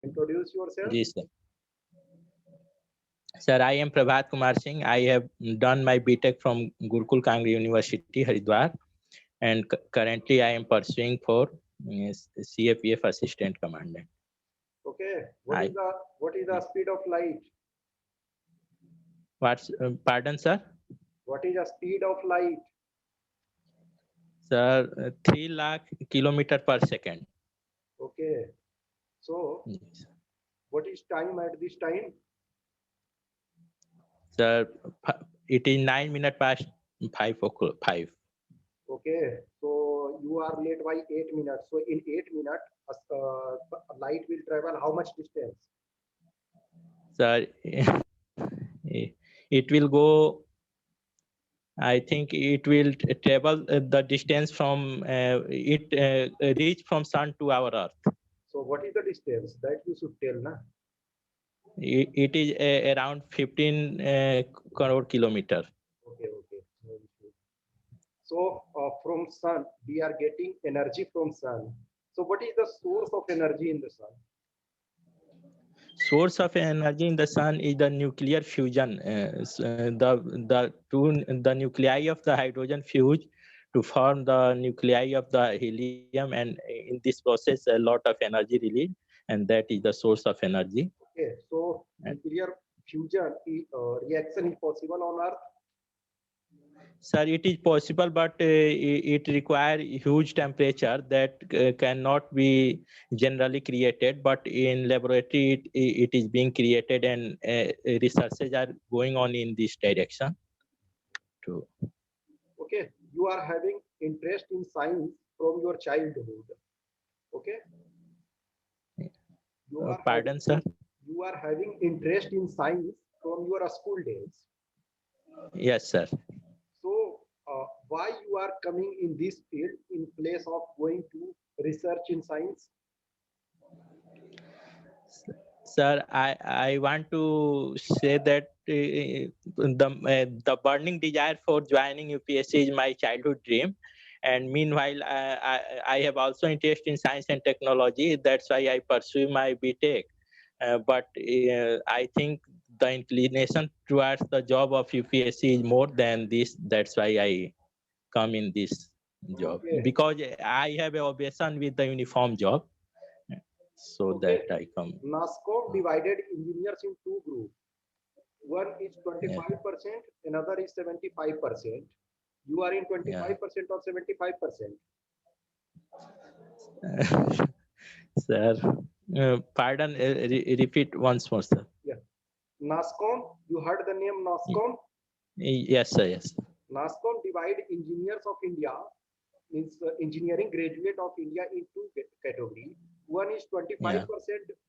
Introduce yourself. जी sir. Sir, I am Prabhat Kumar Singh. I have done my BTech from Gurukul Kangri University, Haridwar, and currently I am pursuing for CFEF Assistant Commandant. Okay. I What is the speed of light? what's pardon, sir? What is the speed of light? Sir, 3 lakh kilometer per second. Okay. So Yes. what is time at this time? Sir, it is 9 minutes past 5 o'clock. 5. Okay. So you are late by 8 minutes. So in 8 minutes, light will travel how much distance? Sir, it will go. I think it will travel the distance from it reach from sun to our earth. So what is the distance that you should tell, na? It is around 15 crore kilometer. Okay. Okay. No issue. So from sun, we are getting energy from sun. So what is the source of energy in the sun? Source of energy in the sun is the nuclear fusion. The nuclei of the hydrogen fuse to form the nuclei of the helium, and in this process, a lot of energy released, and that is the source of energy. Okay. So nuclear fusion reaction is possible on Earth. Sir, it is possible, but it requires huge temperature that cannot be generally created. But in laboratory, it is being created, and researches are going on in this direction. To Okay. You are having interest in science from your childhood. Okay. You are having pardon, sir. you are having interest in science from your school days. Yes, sir. So why you are coming in this field in place of going to research in science? Sir, I want to say that the burning desire for joining UPSC is my childhood dream, and meanwhile I have also interest in science and technology. That's why I pursue my BTech. But I think the inclination towards the job of UPSC is more than this. That's why I come in this job, Okay. because I have a obsession with the uniform job, so Okay. that I come. NASCOM divided engineers in two groups. One is Yeah. 25%, another is 75%. You are in Yeah. 25% or 75%. Sir, pardon, repeat once more, sir. Yeah. NASCOM, you heard the name NASCOM? Yes, sir, yes. NASCOM divide engineers of India, means engineering graduate of India in two category. One is Yeah.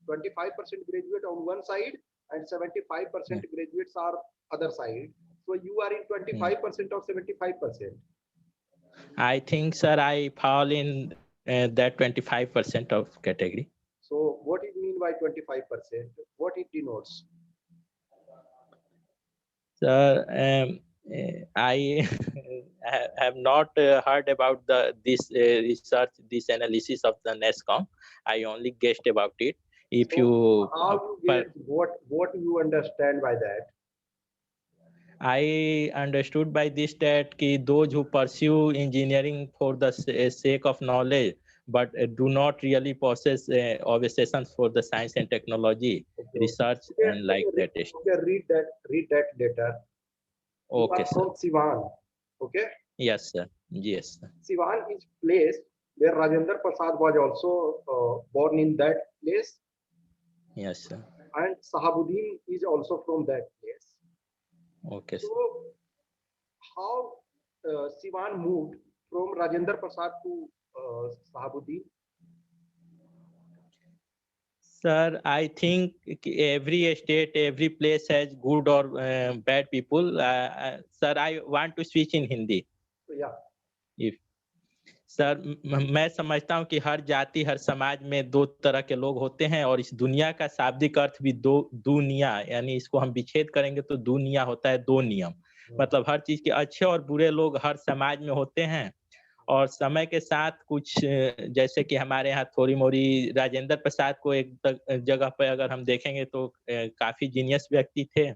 25% graduate on one side and 75% Yeah. graduates are other side. So you are in Yeah. 25% or 75%. I think, sir, I fall in that 25% of category. So what it mean by 25%? What it denotes? Sir, I have not heard about this research, this analysis of the NESCOM. I only guessed about it. If So you how you get what you understand by that? I understood by this that those who pursue engineering for the sake of knowledge, but do not really possess obsessions for the science and technology, Okay, research, okay, and like that. okay, read that letter. You Okay, are sir. from Sivan. Okay, Yes, sir. Yes, sir. Sivan is place where Rajendra Prasad was also born in that place, Yes, sir. and Sahabuddin is also from that place. Okay, sir. So how Sivan moved from Rajendra Prasad to Sahabuddin? Sir, I think every state, every place has good or bad people. Sir, I want to switch in Hindi. So yeah, If sir मैं समझता हूँ कि हर जाति हर समाज में दो तरह के लोग होते हैं, और इस दुनिया का शाब्दिक अर्थ भी दो दुनिया, यानी इसको हम विच्छेद करेंगे तो दुनिया होता है दो नियम। मतलब हर चीज के अच्छे और बुरे लोग हर समाज में होते हैं, और समय के साथ कुछ जैसे कि हमारे यहाँ थोड़ी मोड़ी राजेंद्र प्रसाद को एक जगह पे अगर हम देखेंगे तो काफी जीनियस व्यक्ति थे।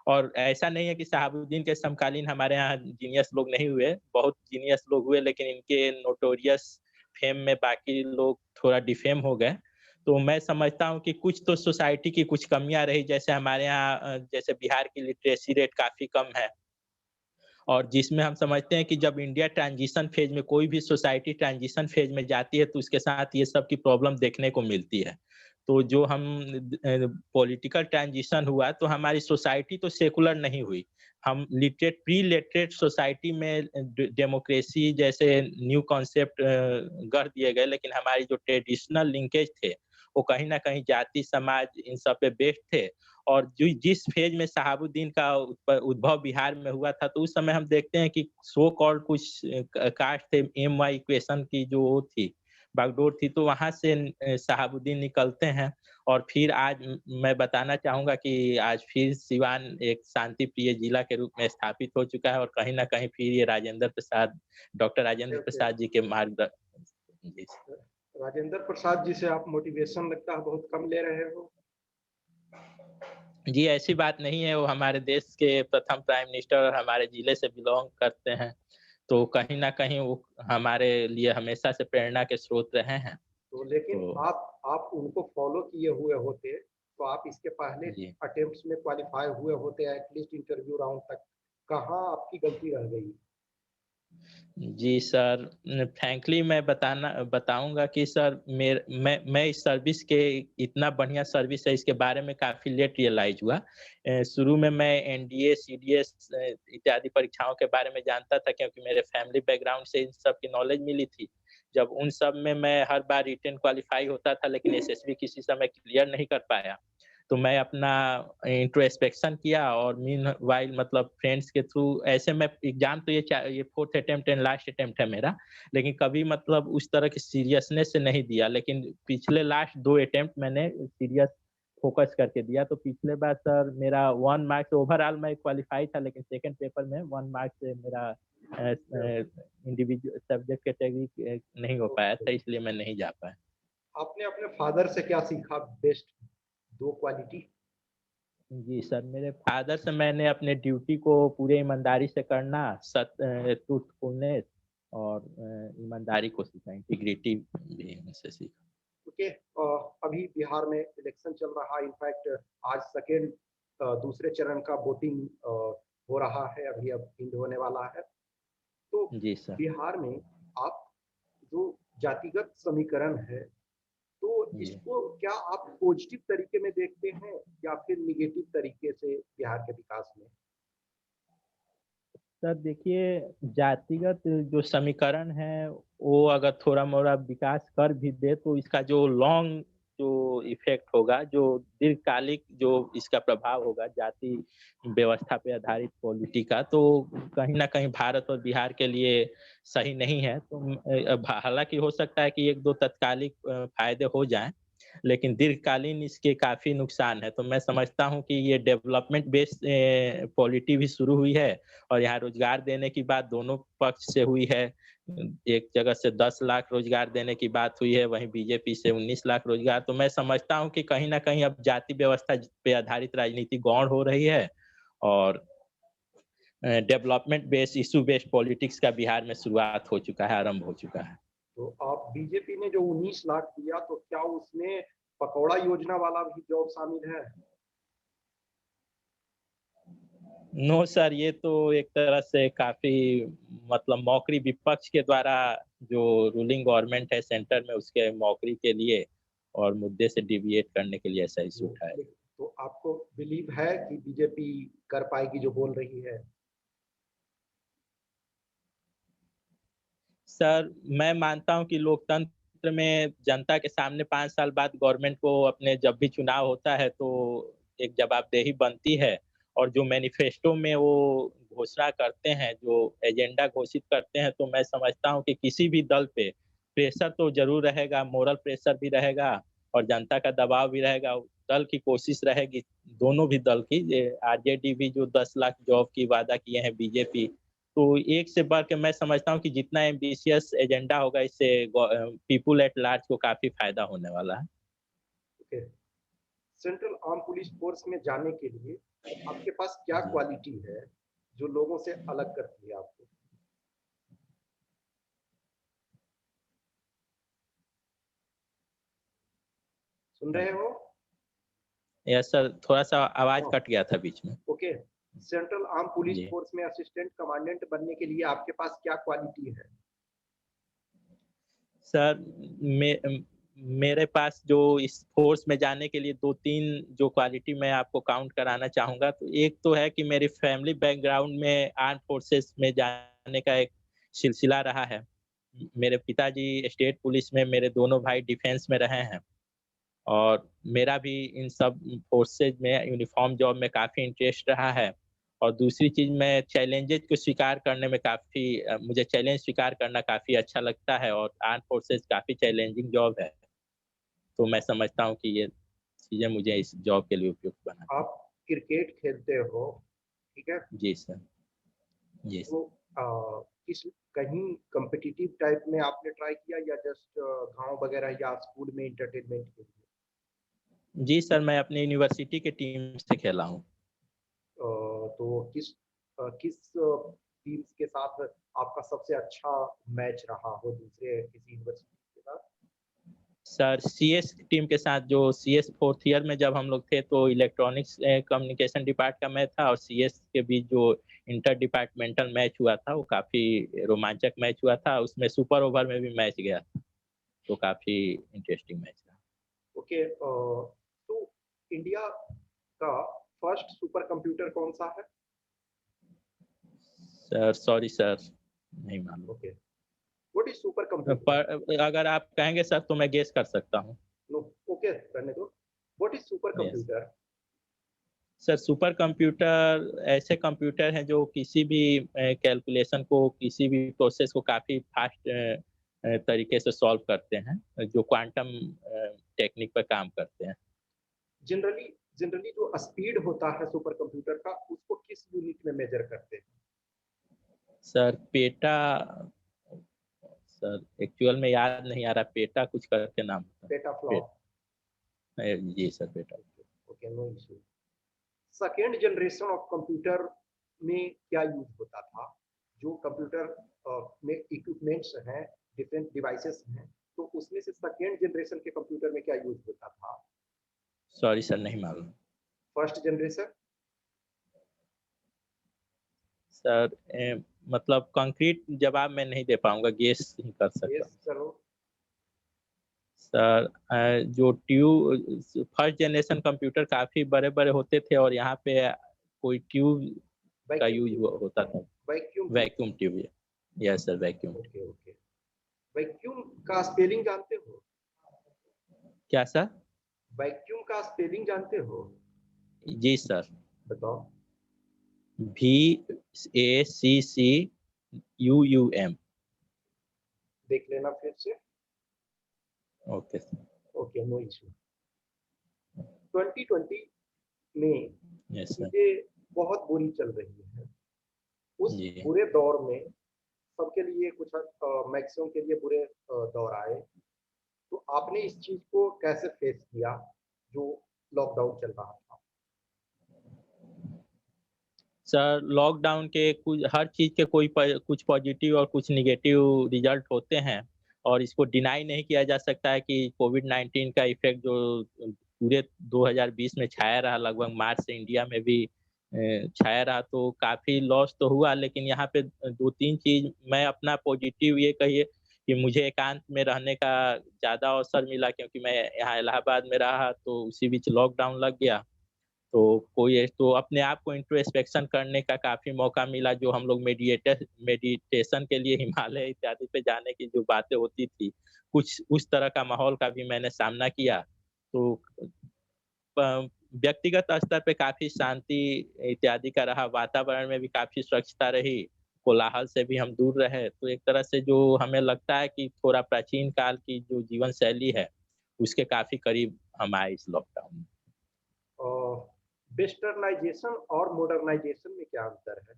और ऐसा नहीं है कि शहाबुद्दीन के समकालीन हमारे यहाँ जीनियस लोग नहीं हुए, बहुत जीनियस लोग हुए, लेकिन इनके नोटोरियस फेम में बाकी लोग थोड़ा डिफेम हो गए। तो मैं समझता हूँ कि कुछ तो सोसाइटी की कुछ कमियाँ रही, जैसे हमारे यहाँ जैसे बिहार की लिटरेसी रेट काफ़ी कम है। और जिसमें हम समझते हैं कि जब इंडिया ट्रांजिशन फेज में, कोई भी सोसाइटी ट्रांजिशन फेज में जाती है तो उसके साथ ये सब की प्रॉब्लम देखने को मिलती है। तो जो हम पॉलिटिकल ट्रांजिशन हुआ तो हमारी सोसाइटी तो सेकुलर नहीं हुई। हम लिटरेट प्री लिटरेट सोसाइटी में डेमोक्रेसी जैसे न्यू कॉन्सेप्ट गढ़ दिए गए, लेकिन हमारी जो ट्रेडिशनल लिंकेज थे वो कहीं न कहीं जाति समाज इन सब पे बेस्ड थे। और जिस फेज में शहाबुद्दीन का उद्भव बिहार में हुआ था, तो उस समय हम देखते हैं कि सो कॉल्ड कुछ कास्ट थे, एम वाई इक्वेशन की जो वो थी, बागडोर थी, तो वहाँ से शहाबुद्दीन निकलते हैं। और फिर आज मैं बताना चाहूँगा कि आज फिर सिवान एक शांति प्रिय जिला के रूप में स्थापित हो चुका है, और कहीं न कहीं फिर ये राजेंद्र प्रसाद, डॉक्टर राजेंद्र ओके। प्रसाद जी के जी। राजेंद्र प्रसाद जी से आप मोटिवेशन लगता है बहुत कम ले रहे हो। जी, ऐसी बात नहीं है, वो हमारे देश के प्रथम प्राइम मिनिस्टर और हमारे जिले से बिलॉन्ग करते हैं, तो कहीं न कहीं वो हमारे लिए हमेशा से प्रेरणा के स्रोत रहे हैं। तो लेकिन तो आप उनको फॉलो किए हुए होते, तो आप इसके पहले जी। अटेम्प्ट्स में क्वालीफाई हुए होते एटलीस्ट इंटरव्यू राउंड तक। कहाँ आपकी गलती रह गई? जी सर, फ्रैंकली मैं बताऊँगा कि सर मैं इस सर्विस के, इतना बढ़िया सर्विस है इसके बारे में काफ़ी लेट रियलाइज़ हुआ। शुरू में मैं एनडीए, सीडीएस इत्यादि परीक्षाओं के बारे में जानता था, क्योंकि मेरे फैमिली बैकग्राउंड से इन सब की नॉलेज मिली थी। जब उन सब में मैं हर बार रिटेन क्वालीफाई होता था, लेकिन एसएसबी किसी समय क्लियर नहीं कर पाया। तो मैं अपना इंट्रोस्पेक्शन किया, और मीनवाइल मतलब फ्रेंड्स के थ्रू ऐसे मैं एग्ज़ाम, तो ये 4th attempt and last attempt है मेरा, लेकिन कभी मतलब उस तरह की सीरियसनेस से नहीं दिया। लेकिन पिछले लास्ट 2 अटेम्प्ट मैंने सीरियस फ़ोकस करके दिया, तो पिछले बार सर मेरा 1 मार्क्स ओवरऑल मैं क्वालीफाई था, लेकिन सेकंड पेपर में 1 मार्क्स से मेरा इंडिविजुअल सब्जेक्ट कैटेगरी नहीं हो पाया था, इसलिए मैं नहीं जा पाया। आपने अपने फादर से क्या सीखा बेस्ट 2 क्वालिटी? जी सर, मेरे फ़ादर से मैंने अपने ड्यूटी को पूरे ईमानदारी से करना, ट्रूथफुलनेस और ईमानदारी को सीखा, इंटीग्रिटी भी उनसे सीखा। क्योंकि अभी बिहार में इलेक्शन चल रहा है, इनफैक्ट आज सेकेंड दूसरे चरण का वोटिंग हो रहा है, अभी अब एंड होने वाला है। तो जी सर। बिहार में आप जो जातिगत समीकरण है, तो जी। इसको क्या आप पॉजिटिव तरीके में देखते हैं या फिर नेगेटिव तरीके से बिहार के विकास में? सर देखिए, जातिगत जो समीकरण है, वो अगर थोड़ा-मोड़ा विकास कर भी दे, तो इसका जो लॉन्ग जो इफ़ेक्ट होगा, जो दीर्घकालिक जो इसका प्रभाव होगा जाति व्यवस्था पे आधारित पॉलिटी का, तो कहीं न कहीं भारत और बिहार के लिए सही नहीं है। तो हालाँकि हो सकता है कि 1-2 तत्कालिक फ़ायदे हो जाएँ, लेकिन दीर्घकालीन इसके काफ़ी नुकसान है। तो मैं समझता हूँ कि ये डेवलपमेंट बेस्ड पॉलिटी भी शुरू हुई है, और यहाँ रोजगार देने की बात दोनों पक्ष से हुई है। एक जगह से 10 लाख रोजगार देने की बात हुई है, वहीं बीजेपी से 19 लाख रोजगार। तो मैं समझता हूँ कि कहीं न कहीं अब जाति व्यवस्था पे आधारित राजनीति गौण हो रही है, और development based, issue based politics का बिहार में शुरुआत हो चुका है, आरंभ हो चुका है। तो आप बीजेपी ने जो 19 लाख दिया, तो क्या उसमें पकौड़ा योजना वाला भी जॉब शामिल है? नो सर, ये तो एक तरह से काफ़ी मतलब मौकरी विपक्ष के द्वारा, जो रूलिंग गवर्नमेंट है सेंटर में, उसके मौकरी के लिए और मुद्दे से डेविएट करने के लिए ऐसा इश्यू उठाया। तो आपको बिलीव है कि बीजेपी कर पाएगी जो बोल रही है? सर, मैं मानता हूँ कि लोकतंत्र में जनता के सामने 5 साल बाद गवर्नमेंट को अपने, जब भी चुनाव होता है तो एक जवाबदेही बनती है, और जो मैनिफेस्टो में वो घोषणा करते हैं, जो एजेंडा घोषित करते हैं, तो मैं समझता हूँ कि किसी भी दल पे प्रेशर तो ज़रूर रहेगा, मोरल प्रेशर भी रहेगा और जनता का दबाव भी रहेगा। दल की कोशिश रहेगी, दोनों भी दल की, आरजेडी भी जो 10 लाख जॉब की वादा किए हैं बीजेपी, तो एक से बढ़ के मैं समझता हूँ कि जितना एम्बिशियस एजेंडा होगा इससे पीपल एट लार्ज को काफ़ी फ़ायदा होने वाला है। Okay. Central arm police force में जाने के लिए आपके पास क्या जी। क्वालिटी है जो लोगों से अलग करती है आपको? सुन रहे हेलो। हो? यस सर, थोड़ा-सा आवाज़ हाँ, कट गया था बीच में। ओके। सेंट्रल आर्म पुलिस जी। फोर्स में असिस्टेंट कमांडेंट बनने के लिए आपके पास क्या क्वालिटी है? सर मेरे पास जो इस फ़ोर्स में जाने के लिए 2-3 जो क्वालिटी मैं आपको काउंट कराना चाहूँगा, तो एक तो है कि मेरी फैमिली बैकग्राउंड में आर्म्ड फ़ोर्सेस में जाने का एक सिलसिला रहा है। मेरे पिताजी स्टेट पुलिस में, मेरे दोनों भाई डिफेंस में रहे हैं और मेरा भी इन सब फ़ोर्सेस में यूनिफ़ॉर्म जॉब में काफ़ी इंटरेस्ट रहा है। और दूसरी चीज़ मैं चैलेंजेज़ को स्वीकार करने में मुझे चैलेंज स्वीकार करना काफ़ी अच्छा लगता है और आर्म्ड फ़ोर्सेस काफ़ी चैलेंजिंग जॉब है। तो मैं समझता हूँ कि ये चीज़ें मुझे इस जॉब के लिए उपयुक्त बनाती हैं। आप क्रिकेट खेलते हो, ठीक है? जी सर। जी सर। तो किस कहीं कॉम्पिटिटिव टाइप में आपने ट्राई किया या जस्ट गाँव वगैरह या स्कूल में एंटरटेनमेंट के लिए? जी सर, मैं अपनी यूनिवर्सिटी की टीम से खेला हूँ। तो किस टीम्स के साथ आपका सबसे अच्छा मैच रहा हो दूसरे किसी यूनिवर्सिटी के साथ? सर सीएस टीम के साथ जो सीएस 4th ईयर में जब हम लोग थे तो इलेक्ट्रॉनिक्स कम्युनिकेशन डिपार्ट का मैच था और सीएस के बीच जो इंटर डिपार्टमेंटल मैच हुआ था वो काफ़ी रोमांचक मैच हुआ था। उसमें सुपर ओवर में भी मैच गया था, तो काफ़ी इंटरेस्टिंग मैच था। ओके। तो इंडिया का फर्स्ट सुपर कंप्यूटर कौन-सा है? सर सॉरी सर, नहीं मालूम। Okay. What is super computer? पर अगर आप कहेंगे सर तो मैं गेस कर सकता हूँ। नो, ओके रहने दो। What is super yes. Computer? Sir super computer ऐसे कंप्यूटर हैं जो किसी भी कैलकुलेशन को, किसी भी प्रोसेस को काफ़ी फ़ास्ट तरीके से सॉल्व करते हैं, जो क्वांटम टेक्निक पे काम करते हैं। जनरली जनरली जो स्पीड होता है सुपर कंप्यूटर का उसको किस यूनिट में मेजर करते हैं? सर पेटा सर एक्चुअल में याद नहीं आ रहा, पेटा कुछ करके नाम था। Peta petaflop. जी sir peta. Okay, okay, no issue. Second generation of computer में क्या यूज़ होता था? जो कंप्यूटर में इक्विपमेंट्स हैं, डिफरेंट डिवाइसेस हैं, तो उसमें से सेकंड जनरेशन के कंप्यूटर में क्या यूज़ होता था? सॉरी सर नहीं मालूम। First generation? सर मतलब कंक्रीट जवाब मैं नहीं दे पाऊँगा, गेस ही कर सकता गेस हूँ। करो। सर जो फर्स्ट जनरेशन कंप्यूटर काफ़ी बड़े-बड़े होते थे और यहाँ पे कोई ट्यूब का वैक्यूम यूज़ ट्यूब, होता था। Vacuum tube. Vacuum tube. Yes sir vacuum tube. Okay, okay. Vacuum का स्पेलिंग जानते हो? क्या सर? वैक्यूम का स्पेलिंग जानते हो? जी सर। बताओ। VACCUUM। देख लेना फिर से। Okay sir. Okay, no issue. 2020 में यस सर। चीज़ें बहुत बुरी चल रही हैं। उस जी। बुरे दौर में सबके लिए कुछ मैक्सिमम के लिए बुरे दौर आए। तो आपने इस चीज़ को कैसे फेस किया, जो लॉकडाउन चल रहा था? सर लॉकडाउन के कुछ हर चीज़ के कुछ पॉजिटिव और कुछ नेगेटिव रिजल्ट होते हैं और इसको डिनाई नहीं किया जा सकता है कि कोविड-19 का इफ़ेक्ट जो पूरे 2020 में छाया रहा, लगभग मार्च से इंडिया में भी छाया रहा, तो काफ़ी लॉस तो हुआ, लेकिन यहाँ पे 2-3 चीज़ मैं अपना पॉजिटिव ये कहिए कि मुझे एकांत में रहने का ज़्यादा अवसर मिला क्योंकि मैं यहाँ इलाहाबाद में रहा तो उसी बीच लॉकडाउन लग गया। तो तो अपने आप को इंट्रोस्पेक्शन करने का काफ़ी मौका मिला, जो हम लोग मेडिटेशन के लिए हिमालय इत्यादि पे जाने की जो बातें होती थी, कुछ उस तरह का माहौल का भी मैंने सामना किया। तो प व्यक्तिगत स्तर पे काफ़ी शांति इत्यादि का रहा, वातावरण में भी काफ़ी स्वच्छता रही, कोलाहल से भी हम दूर रहे। तो एक तरह से जो हमें लगता है कि थोड़ा प्राचीन काल की जो जीवन शैली है, उसके काफ़ी करीब हम आए इस लॉकडाउन में। वेस्टर्नाइज़ेशन और मॉडर्नाइज़ेशन में क्या अंतर है?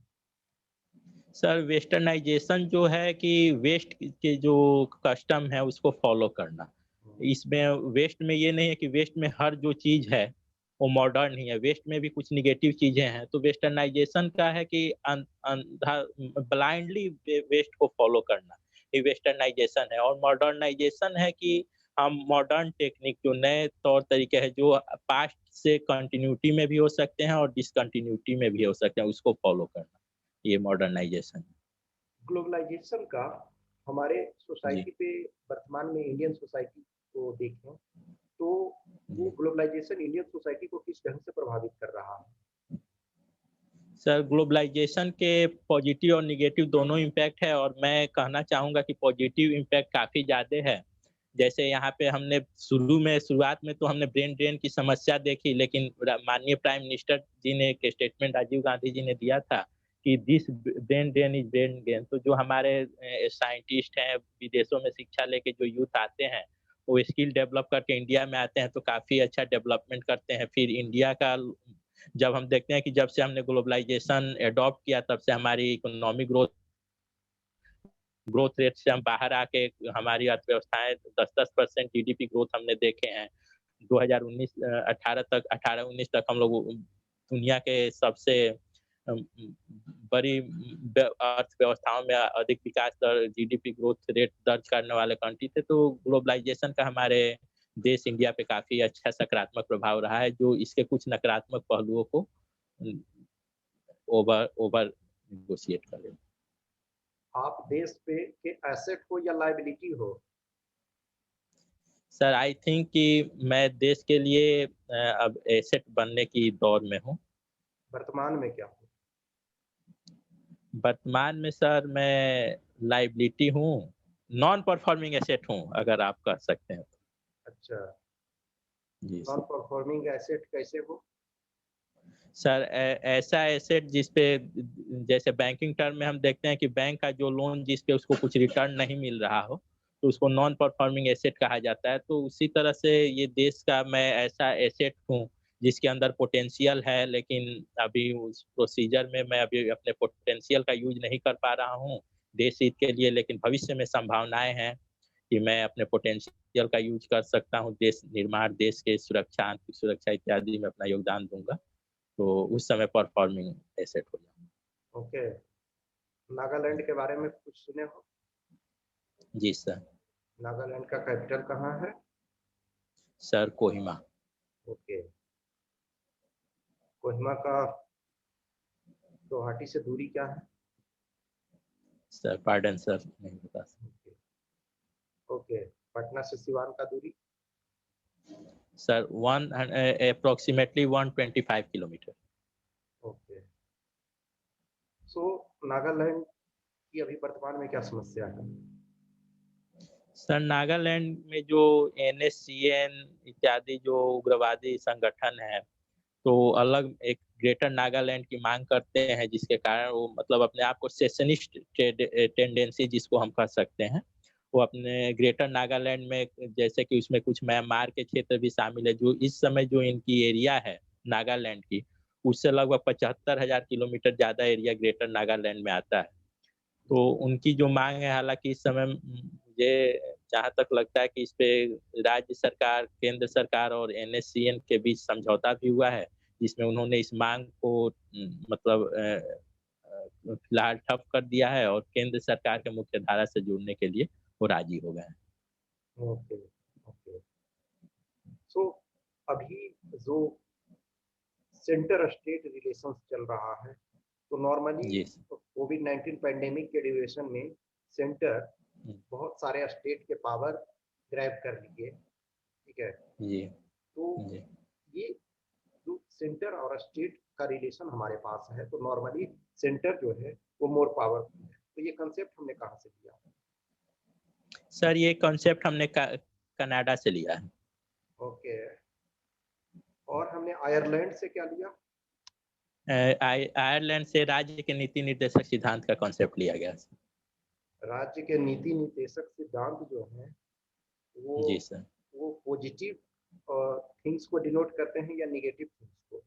सर वेस्टर्नाइजेशन जो है कि वेस्ट के जो कस्टम है उसको फॉलो करना। इसमें वेस्ट में ये नहीं है कि वेस्ट में हर जो चीज़ है वो मॉडर्न ही है, वेस्ट में भी कुछ नेगेटिव चीज़ें हैं। तो वेस्टर्नाइजेशन का है कि अंधा ब्लाइंडली वेस्ट को फॉलो करना, ये वेस्टर्नाइजेशन है। और मॉडर्नाइजेशन है कि हम मॉडर्न टेक्निक जो नए तौर तरीके हैं जो पास्ट से कंटिन्यूटी में भी हो सकते हैं और डिसकंटिन्यूटी में भी हो सकते हैं, उसको फॉलो करना, ये मॉडर्नाइजेशन। ग्लोबलाइजेशन का हमारे जी, सोसाइटी पे वर्तमान में इंडियन सोसाइटी को देखें तो वो जी। ग्लोबलाइजेशन इंडियन सोसाइटी को किस ढंग से प्रभावित कर रहा है? सर ग्लोबलाइजेशन के पॉजिटिव और नेगेटिव दोनों इम्पैक्ट है और मैं कहना चाहूँगा कि पॉजिटिव इम्पैक्ट काफ़ी ज़्यादा है। जैसे यहाँ पे हमने शुरुआत में तो हमने ब्रेन ड्रेन की समस्या देखी, लेकिन माननीय प्राइम मिनिस्टर जी ने एक स्टेटमेंट राजीव गांधी जी ने दिया था कि this brain drain is brain gain. तो जो हमारे साइंटिस्ट हैं, विदेशों में शिक्षा लेके जो यूथ आते हैं, वो स्किल डेवलप करके इंडिया में आते हैं तो काफ़ी अच्छा डेवलपमेंट करते हैं। फिर इंडिया का जब हम देखते हैं कि जब से हमने ग्लोबलाइजेशन एडॉप्ट किया तब से हमारी इकोनॉमिक ग्रोथ रेट से हम बाहर आके हमारी अर्थव्यवस्थाएँ 10-10% जीडीपी ग्रोथ हमने देखे हैं। 2019 18 तक 18-19 तक हम लोग दुनिया के सबसे बड़ी अर्थव्यवस्थाओं में अधिक विकास दर जीडीपी ग्रोथ रेट दर्ज करने वाले कंट्री थे। तो ग्लोबलाइजेशन का हमारे देश इंडिया पे काफ़ी अच्छा सकारात्मक प्रभाव रहा है, जो इसके कुछ नकारात्मक पहलुओं को उम, ओवर ओवर नेगोशिएट करें। आप देश पे के एसेट हो या लायबिलिटी हो? सर आई थिंक कि मैं देश के लिए अब एसेट बनने की दौर में हूँ। वर्तमान में क्या हो? वर्तमान में सर मैं लायबिलिटी हूँ, नॉन परफॉर्मिंग एसेट हूँ अगर आप कह सकते हैं तो। अच्छा, जी नॉन सर। परफॉर्मिंग एसेट कैसे हो? सर ऐसा एसेट जिस पे जैसे बैंकिंग टर्म में हम देखते हैं कि बैंक का जो लोन जिस पे उसको कुछ रिटर्न नहीं मिल रहा हो, तो उसको नॉन परफॉर्मिंग एसेट कहा जाता है। तो उसी तरह से ये देश का मैं ऐसा एसेट हूँ, जिसके अंदर पोटेंशियल है, लेकिन अभी उस प्रोसीजर में मैं अभी अपने पोटेंशियल का यूज़ नहीं कर पा रहा हूँ देश हित के लिए, लेकिन भविष्य में संभावनाएँ हैं कि मैं अपने पोटेंशियल का यूज़ कर सकता हूँ, देश निर्माण, देश के सुरक्षा, आंतरिक सुरक्षा इत्यादि में अपना योगदान दूँगा। तो उस समय परफॉर्मिंग एसेट हो जाऊँ। ओके, नागालैंड के बारे में कुछ सुने हो? जी सर। नागालैंड का कैपिटल कहाँ है? सर कोहिमा। ओके, कोहिमा का गुवाहाटी से दूरी क्या है? सर पार्डन सर, नहीं बता सकता। ओके, ओके, पटना से सिवान का दूरी? Sir approximately 125 kilometre. ओके, सो नागालैंड की अभी वर्तमान में क्या समस्या है? सर नागालैंड में जो एनएससीएन इत्यादि जो उग्रवादी संगठन है, तो अलग एक ग्रेटर नागालैंड की माँग करते हैं, जिसके कारण वो मतलब अपने आप को सेशनिस्ट टेंडेंसी जिसको हम कह सकते हैं, वो अपने ग्रेटर नागालैंड में जैसे कि उसमें कुछ म्यांमार के क्षेत्र भी शामिल है, जो इस समय जो इनकी एरिया है नागालैंड की, उससे लगभग 75,000 किलोमीटर ज़्यादा एरिया ग्रेटर नागालैंड में आता है। तो उनकी जो माँग है, हालाँकि इस समय मुझे जहाँ तक लगता है कि इस पे राज्य सरकार, केंद्र सरकार और एनएससीएन के बीच समझौता भी हुआ है, जिसमें उन्होंने इस माँग को मतलब फिलहाल ठप कर दिया है और केंद्र सरकार के मुख्य धारा से जुड़ने के लिए वो राज़ी हो गए हैं। ओके, ओके, सो अभी जो सेंटर स्टेट रिलेशंस चल रहा है तो नॉर्मली जी, कोविड 19 पैंडेमिक के ड्यूरेशन में सेंटर हुँ, बहुत सारे स्टेट के पावर ग्रैब कर लिए, ठीक है? जी, तो जी। ये जो सेंटर और स्टेट का रिलेशन हमारे पास है तो नॉर्मली सेंटर जो है वो मोर पावरफुल है। तो ये कंसेप्ट हमने कहाँ से लिया? सर ये कॉन्सेप्ट हमने कनाडा से लिया है। ओके, और हमने आयरलैंड से क्या लिया? आयरलैंड से राज्य के नीति निर्देशक सिद्धांत का कॉन्सेप्ट लिया गया है। राज्य के नीति निर्देशक सिद्धांत जो है वो जी सर। वो पॉजिटिव थिंग्स को डिनोट करते हैं या नेगेटिव थिंग्स को?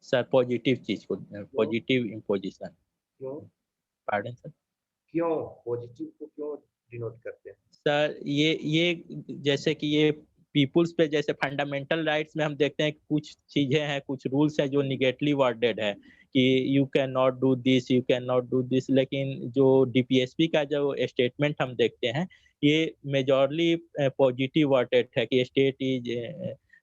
सर पॉजिटिव चीज़ को क्यों? Positive imposition. क्यों? Pardon sir. क्यों पॉजिटिव को क्यों डिनोट करते हैं? सर ये जैसे कि ये पीपुल्स पे जैसे फंडामेंटल राइट्स में हम देखते हैं कि कुछ चीजें हैं, कुछ रूल्स हैं जो निगेटिवली वर्डेड है कि you can not do this, you can not do this, लेकिन जो डीपीएसपी का जो स्टेटमेंट हम देखते हैं ये मेजॉरली पॉजिटिव वर्डेड है कि state is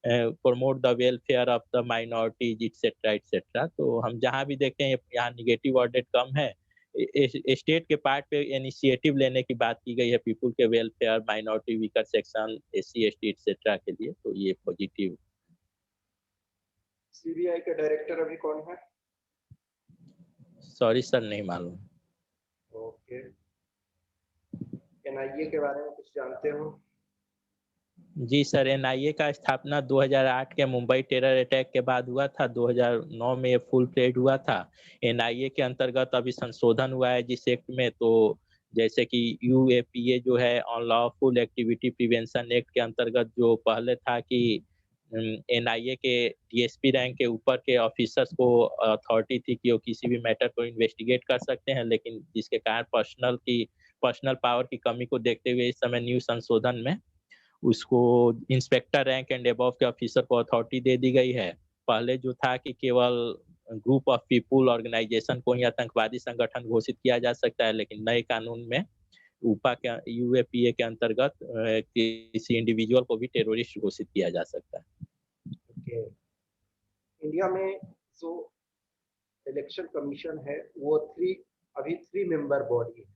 promote the welfare of the minorities etcetera etcetera. तो हम जहाँ भी देखते हैं यहाँ निगेटिव वर्डेड कम है। स्टेट के पार्ट पे इनिशिएटिव लेने की बात की गई है पीपुल के welfare, minority, weaker section, SC ST etcetera के लिए, तो ये पॉजिटिव। सीबीआई के डायरेक्टर अभी कौन है? सॉरी सर, नहीं मालूम। ओके। एनआईए के बारे में कुछ जानते हो? जी सर, एनआईए का स्थापना 2008 के मुंबई टेरर अटैक के बाद हुआ था। 2009 में ये फुल फ्लेज हुआ था। एनआईए के अंतर्गत अभी संशोधन हुआ है जिस एक्ट में, तो जैसे कि यूएपीए जो है अनलॉफुल एक्टिविटी प्रिवेंशन एक्ट के अंतर्गत, जो पहले था कि एनआईए के डीएसपी रैंक के ऊपर के ऑफिसर्स को अथॉरिटी थी कि वो किसी भी मैटर को इन्वेस्टिगेट कर सकते हैं, लेकिन जिसके कारण पर्सनल पावर की कमी को देखते हुए इस समय न्यू संशोधन में उसको इंस्पेक्टर रैंक एंड अबव के ऑफिसर को अथॉरिटी दे दी गई है। पहले जो था कि केवल ग्रुप ऑफ पीपुल ऑर्गेनाइजेशन को ही आतंकवादी संगठन घोषित किया जा सकता है, लेकिन नए कानून में ऊपा के यूएपीए के अंतर्गत किसी इंडिविजुअल को भी टेररिस्ट घोषित किया जा सकता है। ओके। इंडिया में जो इलेक्शन कमीशन है वो अभी 3 मेंबर बॉडी है।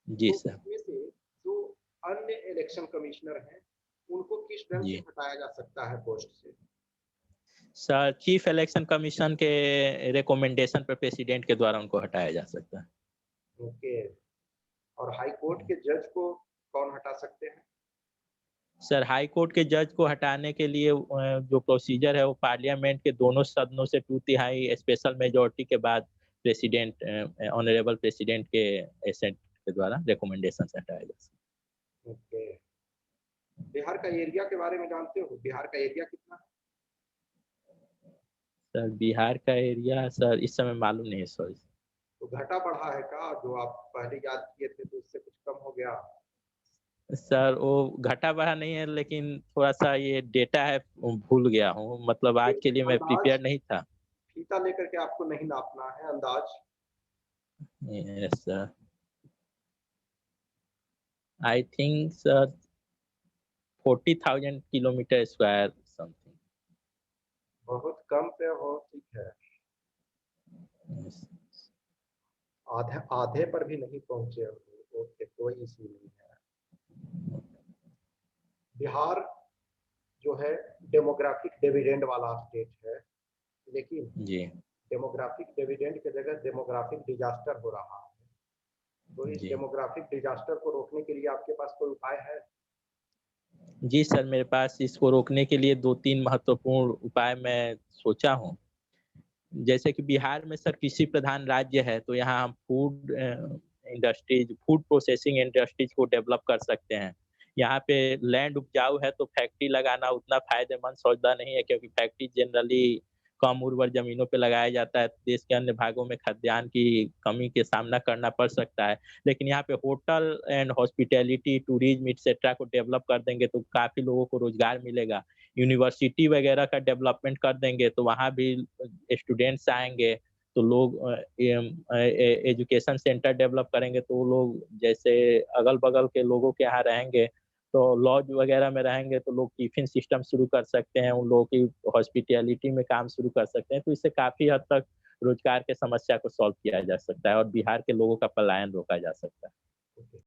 जी तो सर। इसमें से जो अन्य इलेक्शन कमिश्नर हैं उनको किस ढंग से जी हटाया जा सकता है पोस्ट से? सर, चीफ इलेक्शन कमीशन के रिकमेंडेशन पर प्रेसिडेंट के द्वारा उनको हटाया जा सकता है। ओके। और हाई कोर्ट के जज को कौन हटा सकते हैं? सर, हाई कोर्ट के जज को हटाने के लिए जो प्रोसीजर है वो पार्लियामेंट के दोनों सदनों से 2/3 स्पेशल मेजॉरिटी के बाद प्रेसिडेंट ऑनरेबल प्रेसिडेंट के एसेंट के द्वारा रिकमेंडेशन से हटाया जा सकता ओके। बिहार का एरिया के बारे में जानते हो? बिहार का एरिया कितना है? है। सर, बिहार का एरिया सर इस समय मालूम नहीं है, सॉरी। तो घटा बढ़ा है का जो आप पहले याद किए थे तो उससे कुछ कम हो गया? सर वो घटा बढ़ा नहीं है, लेकिन थोड़ा सा ये डेटा है भूल गया हूँ, मतलब आज एक के लिए मैं अंदाज, प्रिपेयर नहीं था। फीता लेकर के आपको नहीं नापना है, अंदाज। Yes sir, I think sir 40,000 kilometre square something. बहुत कम पे हो, ठीक है। आधे आधे पर भी नहीं पहुंचे हो। ओके, कोई इशू नहीं है। बिहार जो है डेमोग्राफिक डिविडेंड वाला स्टेट है, लेकिन जी डेमोग्राफिक डिविडेंड की जगह डेमोग्राफिक डिजास्टर हो रहा है। तो इस जी डेमोग्राफिक डिजास्टर को रोकने के लिए आपके पास कोई उपाय है? जी सर, मेरे पास इसको रोकने के लिए 2-3 महत्वपूर्ण उपाय मैं सोचा हूँ। जैसे कि बिहार में सर कृषि प्रधान राज्य है, तो यहाँ हम फूड प्रोसेसिंग इंडस्ट्रीज को डेवलप कर सकते हैं। यहाँ पे लैंड उपजाऊ है तो फैक्ट्री लगाना उतना फायदेमंद सौदा नहीं है, क्योंकि फैक्ट्री जनरली कम उर्वर जमीनों पे लगाया जाता है। देश के अन्य भागों में खाद्यान्न की कमी के सामना करना पड़ सकता है। लेकिन यहाँ पे hotel and hospitality, tourism etcetera को डेवलप कर देंगे तो काफ़ी लोगों को रोज़गार मिलेगा। यूनिवर्सिटी वगैरह का डेवलपमेंट कर देंगे तो वहाँ भी स्टूडेंट्स आएँगे, तो लोग एजुकेशन सेंटर डेवलप करेंगे तो वो लोग जैसे अगल-बगल के लोगों के यहाँ रहेंगे, तो लॉज वगैरह में रहेंगे तो लोग टिफ़िन सिस्टम शुरू कर सकते हैं, उन लोगों की हॉस्पिटैलिटी में काम शुरू कर सकते हैं, तो इससे काफ़ी हद तक रोज़गार की समस्या को सॉल्व किया जा सकता है और बिहार के लोगों का पलायन रोका जा सकता है। ओके।